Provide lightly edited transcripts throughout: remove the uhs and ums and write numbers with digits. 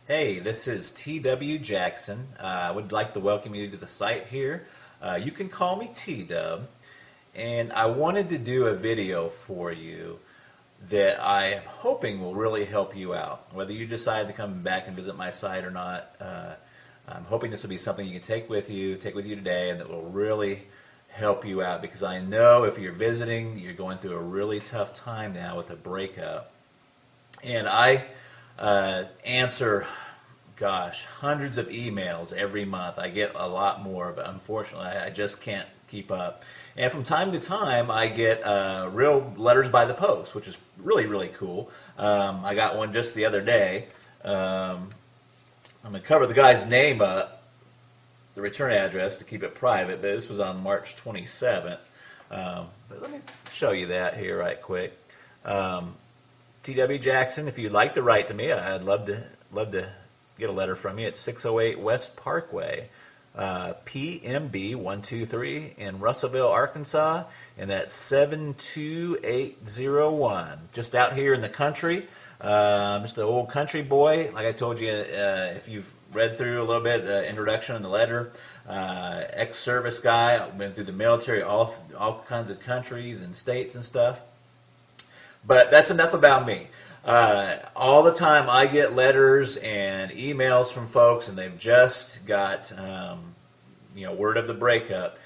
Hey, this is T.W. Jackson. I would like to welcome you to the site here. You can call me T-Dub, and I wanted to do a video for you that I am hoping will really help you out. Whether you decide to come back and visit my site or not, I'm hoping this will be something you can take with you today, and that will really help you out, because I know if you're visiting, you're going through a really tough time now with a breakup. And I answer, gosh, hundreds of emails every month. I get a lot more, but unfortunately, I just can't keep up. And from time to time, I get real letters by the post, which is really, really cool. I got one just the other day. I'm going to cover the guy's name up, the return address, to keep it private, but this was on March 27th. But let me show you that here right quick. T.W. Jackson, if you'd like to write to me, I'd love to get a letter from you. It's 608 West Parkway, PMB 123 in Russellville, Arkansas, and that's 72801. Just out here in the country. Just the old country boy. Like I told you, if you've read through a little bit, the introduction and the letter, ex-service guy, I've been through the military, all kinds of countries and states and stuff. But that's enough about me. All the time I get letters and emails from folks, and they've just got word of the breakup.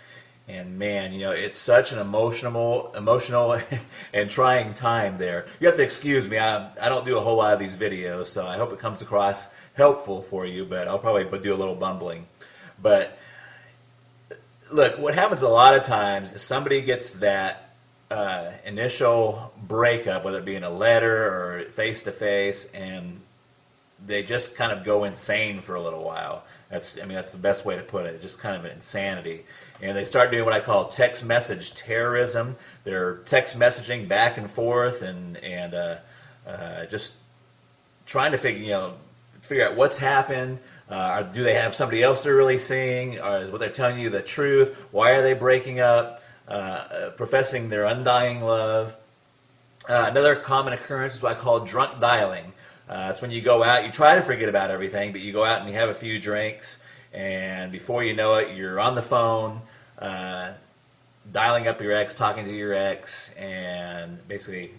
And man, it's such an emotional and trying time there. You have to excuse me. I don't do a whole lot of these videos, so I hope it comes across helpful for you, but I'll probably do a little bumbling. But look, what happens a lot of times is somebody gets that initial breakup, whether it be in a letter or face-to-face, and they just kind of go insane for a little while. That's the best way to put it. Just kind of an insanity. And they start doing what I call text message terrorism. They're text messaging back and forth and just trying to figure out what's happened. Do they have somebody else they're really seeing? Or is what they're telling you the truth? Why are they breaking up? Professing their undying love. Another common occurrence is what I call drunk dialing. It's when you go out, you try to forget about everything, but you go out and you have a few drinks, and before you know it, you're on the phone, dialing up your ex, talking to your ex, and basically,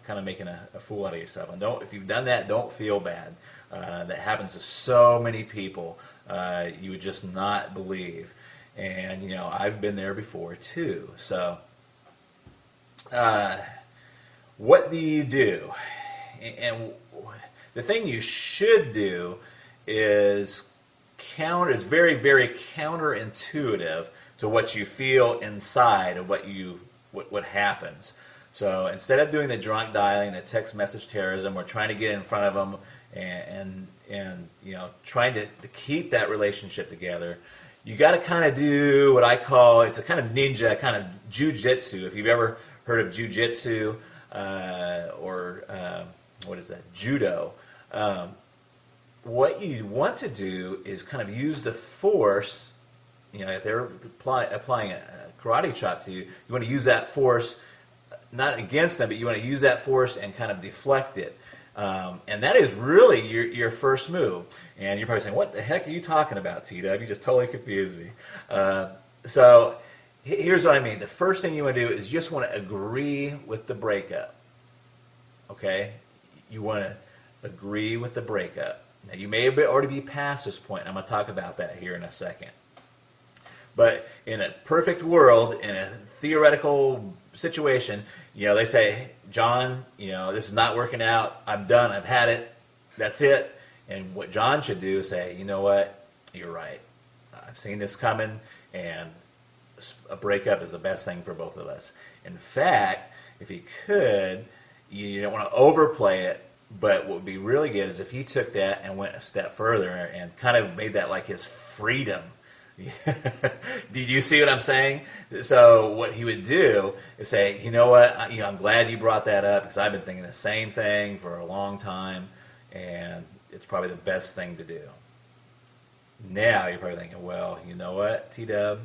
kind of making a fool out of yourself. And if you've done that, don't feel bad. That happens to so many people. You would just not believe. And, I've been there before, too. So, what do you do? And the thing you should do is very, very counterintuitive to what you feel inside of what happens. So, instead of doing the drunk dialing, the text message terrorism, we're trying to get in front of them and trying to keep that relationship together. You got to kind of do what I call, it's a kind of ninja, kind of jujitsu. If you've ever heard of jujitsu or what is that, judo, what you want to do is kind of use the force. If they're applying a karate chop to you, you want to use that force, not against them, but you want to use that force and kind of deflect it. And that is really your first move. And you're probably saying, what the heck are you talking about, T-Dub? You just totally confused me. So here's what I mean. The first thing you want to do is you just want to agree with the breakup. Okay? You want to agree with the breakup. Now, you may already be past this point. I'm going to talk about that here in a second. But in a perfect world, in a theoretical situation, they say, John, this is not working out. I'm done. I've had it. That's it. And what John should do is say, you know what? You're right. I've seen this coming, and a breakup is the best thing for both of us. In fact, if he could, you don't want to overplay it, but what would be really good is if he took that and went a step further and kind of made that like his freedom. Did you see what I'm saying? So what he would do is say, you know what, I'm glad you brought that up, because I've been thinking the same thing for a long time, and it's probably the best thing to do. Now you're probably thinking, well, you know what, T-Dub?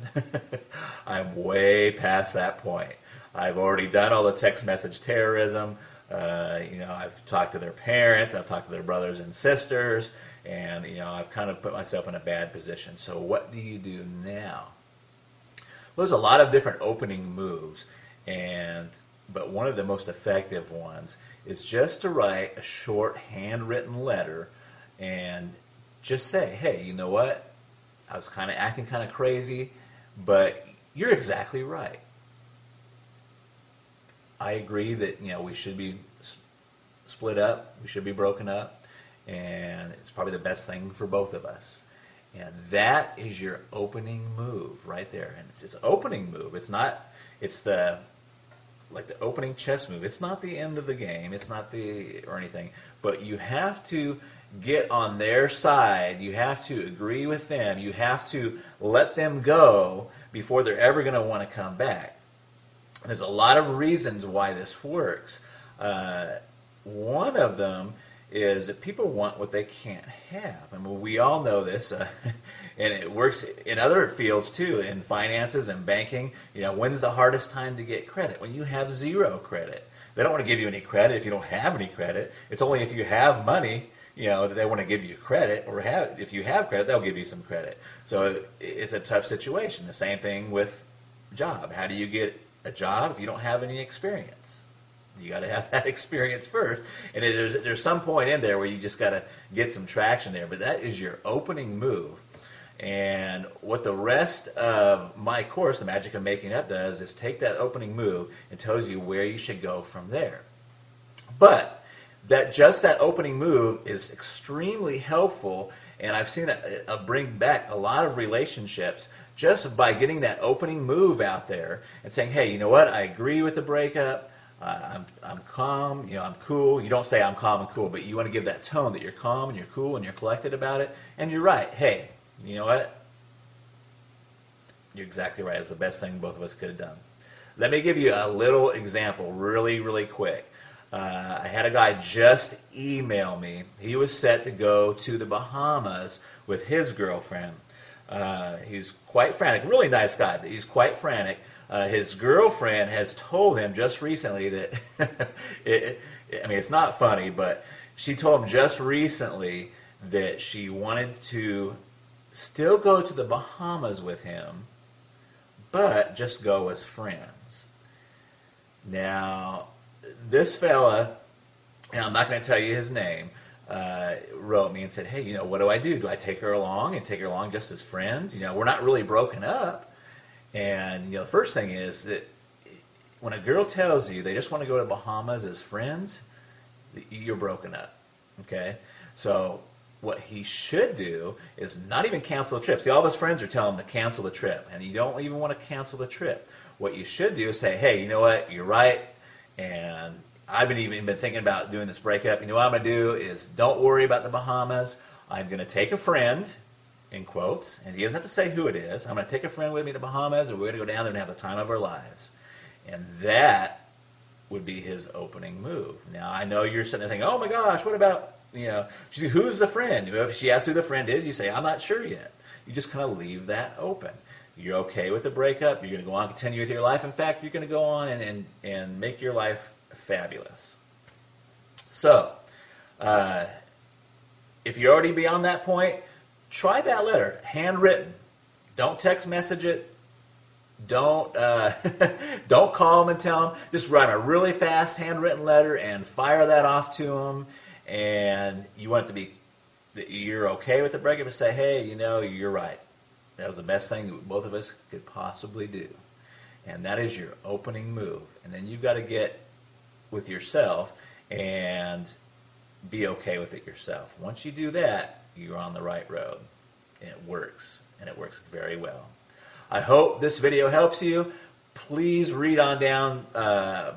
I'm way past that point. I've already done all the text message terrorism. I've talked to their parents, I've talked to their brothers and sisters, and I've kind of put myself in a bad position. So what do you do now? Well, there's a lot of different opening moves, but one of the most effective ones is just to write a short handwritten letter and just say, hey, you know what? I was kind of acting kind of crazy, but you're exactly right. I agree that we should be split up, we should be broken up, and it's probably the best thing for both of us. And that is your opening move right there. And it's an opening move. It's the opening chess move. It's not the end of the game. It's not or anything. But you have to get on their side. You have to agree with them. You have to let them go before they're ever going to want to come back. There's a lot of reasons why this works. One of them is that people want what they can't have. I mean, we all know this, and it works in other fields too, in finances and banking. When's the hardest time to get credit? When you have zero credit. They don't want to give you any credit if you don't have any credit. It's only if you have money, that they want to give you credit, or if you have credit, they'll give you some credit. So it's a tough situation. The same thing with job. How do you get a job if you don't have any experience? You got to have that experience first, and there's some point in there where you just got to get some traction there. But that is your opening move, and what the rest of my course, The Magic of Making Up, does is take that opening move and tells you where you should go from there. But that opening move is extremely helpful, and I've seen it bring back a lot of relationships just by getting that opening move out there and saying, hey, you know what? I agree with the breakup. I'm calm, I'm cool. You don't say I'm calm and cool, but you want to give that tone that you're calm and you're cool and you're collected about it. And you're right. Hey, you know what? You're exactly right. It's the best thing both of us could have done. Let me give you a little example really, really quick. I had a guy just email me. He was set to go to the Bahamas with his girlfriend. He's quite frantic. Really nice guy, but he's quite frantic. His girlfriend has told him just recently that, it's not funny, but she told him just recently that she wanted to still go to the Bahamas with him, but just go as friends. Now, this fella, and I'm not going to tell you his name, wrote me and said, hey, what do I do? Do I take her along and take her along just as friends? We're not really broken up. And, the first thing is that when a girl tells you they just want to go to Bahamas as friends, you're broken up. Okay? So what he should do is not even cancel the trip. See, all of his friends are telling him to cancel the trip, and you don't even want to cancel the trip. What you should do is say, hey, you know what? You're right, and I've been thinking about doing this breakup. You know what I'm going to do is don't worry about the Bahamas. I'm going to take a friend, in quotes, and he doesn't have to say who it is. I'm going to take a friend with me to the Bahamas, and we're going to go down there and have the time of our lives. And that would be his opening move. Now, I know you're sitting there thinking, oh my gosh, what about, who's the friend? If she asks who the friend is, you say, I'm not sure yet. You just kind of leave that open. You're okay with the breakup. You're going to go on and continue with your life. In fact, you're going to go on and make your life fabulous. So, if you're already beyond that point, try that letter, handwritten. Don't text message it. Don't don't call them and tell them. Just write a really fast handwritten letter and fire that off to them. And you want it to be that you're okay with the breakup and say, hey, you're right. That was the best thing that both of us could possibly do. And that is your opening move. And then you've got to get with yourself and be okay with it yourself. Once you do that, you're on the right road. And it works. And it works very well. I hope this video helps you. Please read on down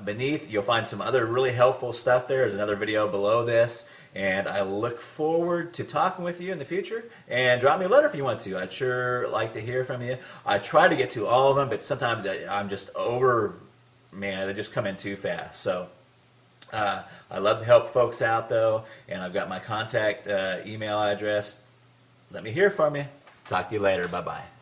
beneath. You'll find some other really helpful stuff there. There's another video below this. And I look forward to talking with you in the future. And drop me a letter if you want to. I'd sure like to hear from you. I try to get to all of them, but sometimes I'm just they just come in too fast. So I love to help folks out, though. And I've got my contact email address. Let me hear from you. Talk to you later. Bye-bye.